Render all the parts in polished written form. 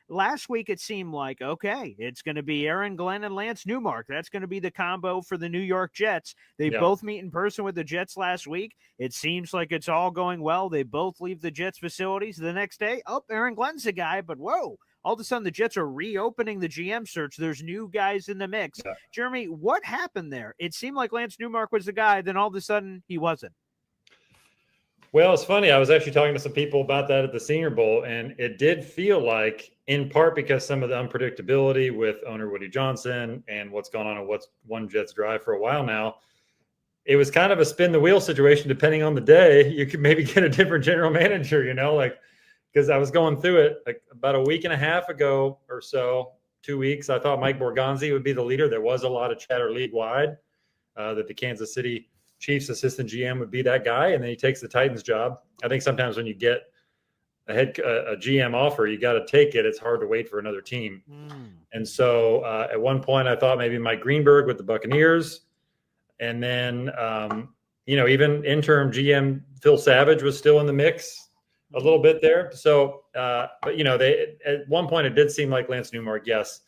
last week it seemed like, okay, it's going to be Aaron Glenn and Lance Newmark. That's going to be the combo for the New York Jets. They both meet in person with the Jets last week. It seems like it's all going well. They both leave the Jets facilities the next day. Oh, Aaron Glenn's the guy, but whoa. All of a sudden, the Jets are reopening the GM search. There's new guys in the mix. Yeah. Jeremy, what happened there? It seemed like Lance Newmark was the guy. Then all of a sudden, he wasn't. Well, it's funny. I was actually talking to some people about that at the Senior Bowl, and it did feel like, in part because some of the unpredictability with owner Woody Johnson and what's gone on and what's one Jets drive for a while now, it was kind of a spin the wheel situation. Depending on the day, you could maybe get a different general manager, because I was going through it like about a week and a half ago or so, 2 weeks. I thought Mike Borgonzi would be the leader. There was a lot of chatter league-wide that the Kansas City Chiefs assistant GM would be that guy, and then he takes the Titans job. I think sometimes when you get a GM offer, you got to take it. It's hard to wait for another team. And so at one point I thought maybe Mike Greenberg with the Buccaneers. And then, even interim GM Phil Savage was still in the mix a little bit there. So, but they, at one point it did seem like Lance Newmark, yes.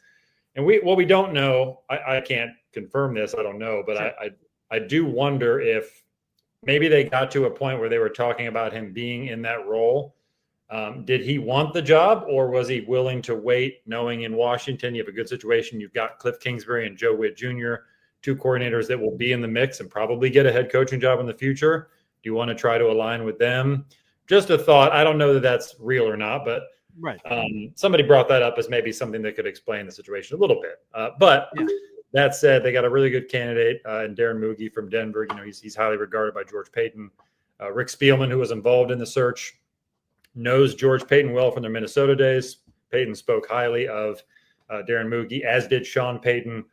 And we don't know, I can't confirm this. I don't know, but sure. I do wonder if maybe they got to a point where they were talking about him being in that role. Did he want the job, or was he willing to wait, knowing in Washington you have a good situation? You've got Cliff Kingsbury and Joe Witt Jr., two coordinators that will be in the mix and probably get a head coaching job in the future. Do you want to try to align with them? Just a thought. I don't know that that's real or not, but right. Somebody brought that up as maybe something that could explain the situation a little bit. But that said, they got a really good candidate in Darren Moogie from Denver. He's highly regarded by George Payton. Rick Spielman, who was involved in the search, knows George Payton well from their Minnesota days. Payton spoke highly of Darren Moogie, as did Sean Payton.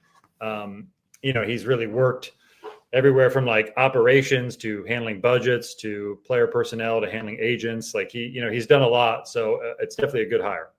He's really worked everywhere from like operations to handling budgets to player personnel to handling agents. Like he's done a lot. So it's definitely a good hire.